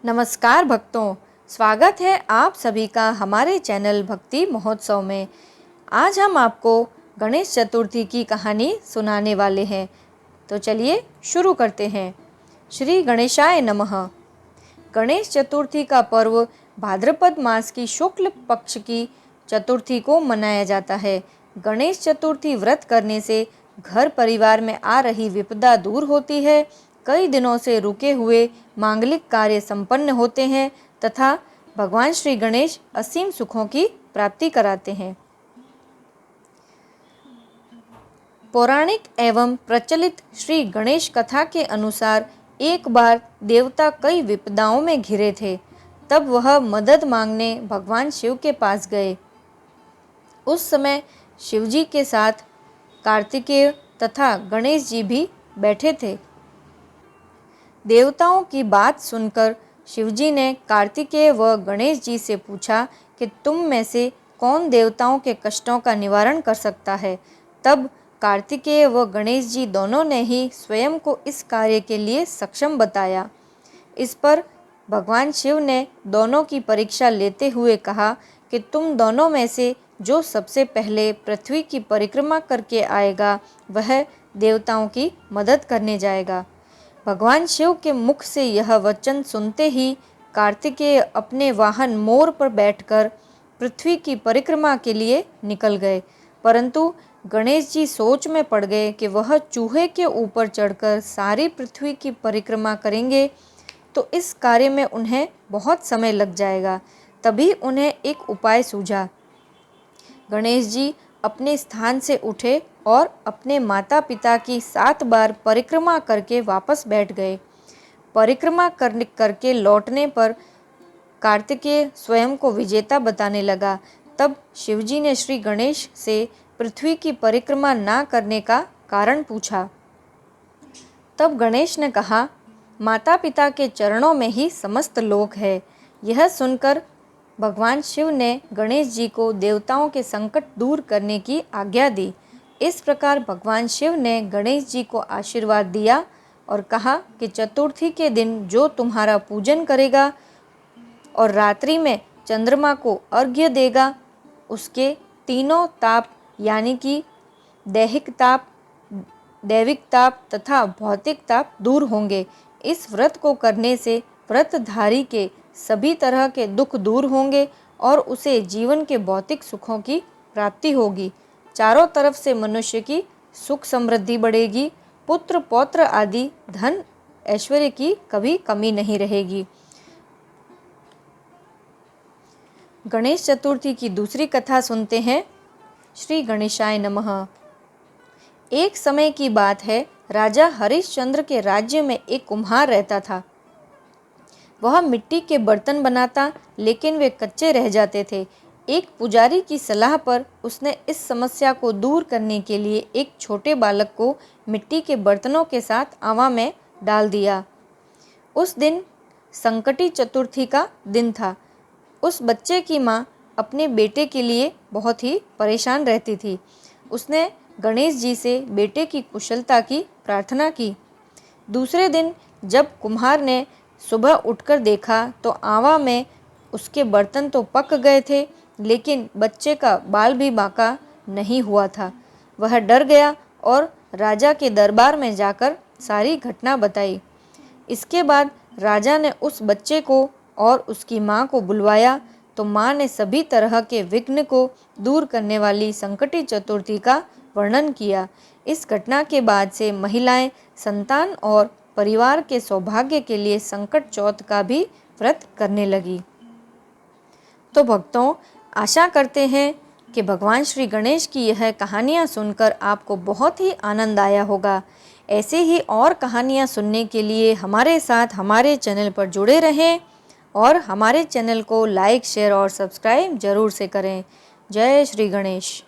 नमस्कार भक्तों, स्वागत है आप सभी का हमारे चैनल भक्ति महोत्सव में। आज हम आपको गणेश चतुर्थी की कहानी सुनाने वाले हैं, तो चलिए शुरू करते हैं। श्री गणेशाय नमः। गणेश चतुर्थी का पर्व भाद्रपद मास की शुक्ल पक्ष की चतुर्थी को मनाया जाता है। गणेश चतुर्थी व्रत करने से घर परिवार में आ रही विपदा दूर होती है, कई दिनों से रुके हुए मांगलिक कार्य संपन्न होते हैं तथा भगवान श्री गणेश असीम सुखों की प्राप्ति कराते हैं। पौराणिक एवं प्रचलित श्री गणेश कथा के अनुसार एक बार देवता कई विपदाओं में घिरे थे। तब वह मदद मांगने भगवान शिव के पास गए। उस समय शिवजी के साथ कार्तिकेय तथा गणेश जी भी बैठे थे। देवताओं की बात सुनकर शिवजी ने कार्तिकेय व गणेश जी से पूछा कि तुम में से कौन देवताओं के कष्टों का निवारण कर सकता है। तब कार्तिकेय व गणेश जी दोनों ने ही स्वयं को इस कार्य के लिए सक्षम बताया। इस पर भगवान शिव ने दोनों की परीक्षा लेते हुए कहा कि तुम दोनों में से जो सबसे पहले पृथ्वी की परिक्रमा करके आएगा वह देवताओं की मदद करने जाएगा। भगवान शिव के मुख से यह वचन सुनते ही कार्तिकेय अपने वाहन मोर पर बैठकर पृथ्वी की परिक्रमा के लिए निकल गए, परंतु गणेश जी सोच में पड़ गए कि वह चूहे के ऊपर चढ़कर सारी पृथ्वी की परिक्रमा करेंगे तो इस कार्य में उन्हें बहुत समय लग जाएगा। तभी उन्हें एक उपाय सूझा। गणेश जी अपने स्थान से उठे और अपने माता पिता की 7 बार परिक्रमा करके वापस बैठ गए। परिक्रमा करके लौटने पर कार्तिकेय स्वयं को विजेता बताने लगा। तब शिवजी ने श्री गणेश से पृथ्वी की परिक्रमा ना करने का कारण पूछा। तब गणेश ने कहा, माता पिता के चरणों में ही समस्त लोक है। यह सुनकर भगवान शिव ने गणेश जी को देवताओं के संकट दूर करने की आज्ञा दी। इस प्रकार भगवान शिव ने गणेश जी को आशीर्वाद दिया और कहा कि चतुर्थी के दिन जो तुम्हारा पूजन करेगा और रात्रि में चंद्रमा को अर्घ्य देगा, उसके तीनों ताप यानी कि दैहिक ताप, दैविक ताप तथा भौतिक ताप दूर होंगे। इस व्रत को करने से व्रतधारी के सभी तरह के दुख दूर होंगे और उसे जीवन के भौतिक सुखों की प्राप्ति होगी। चारों तरफ से मनुष्य की सुख समृद्धि बढ़ेगी, पुत्र पौत्र आदि धन ऐश्वर्य की कभी कमी नहीं रहेगी। गणेश चतुर्थी की दूसरी कथा सुनते हैं। श्री गणेशाय नमः। एक समय की बात है, राजा हरिश्चंद्र के राज्य में एक कुम्हार रहता था। वह मिट्टी के बर्तन बनाता, लेकिन वे कच्चे रह जाते थे। एक पुजारी की सलाह पर उसने इस समस्या को दूर करने के लिए एक छोटे बालक को मिट्टी के बर्तनों के साथ आवा में डाल दिया। उस दिन संकटी चतुर्थी का दिन था। उस बच्चे की माँ अपने बेटे के लिए बहुत ही परेशान रहती थी। उसने गणेश जी से बेटे की कुशलता की प्रार्थना की। दूसरे दिन जब कुम्हार ने सुबह उठकर देखा तो आवा में उसके बर्तन तो पक गए थे, लेकिन बच्चे का बाल भी बांका नहीं हुआ था। वह डर गया और राजा के दरबार में जाकर सारी घटना बताई। इसके बाद राजा ने उस बच्चे को और उसकी माँ को बुलवाया तो माँ ने सभी तरह के विघ्न को दूर करने वाली संकटी चतुर्थी का वर्णन किया। इस घटना के बाद से महिलाएं संतान और परिवार के सौभाग्य के लिए संकट चौथ का भी व्रत करने लगी। तो भक्तों, आशा करते हैं कि भगवान श्री गणेश की यह कहानियाँ सुनकर आपको बहुत ही आनंद आया होगा। ऐसे ही और कहानियाँ सुनने के लिए हमारे साथ हमारे चैनल पर जुड़े रहें और हमारे चैनल को लाइक, शेयर और सब्सक्राइब जरूर से करें। जय श्री गणेश।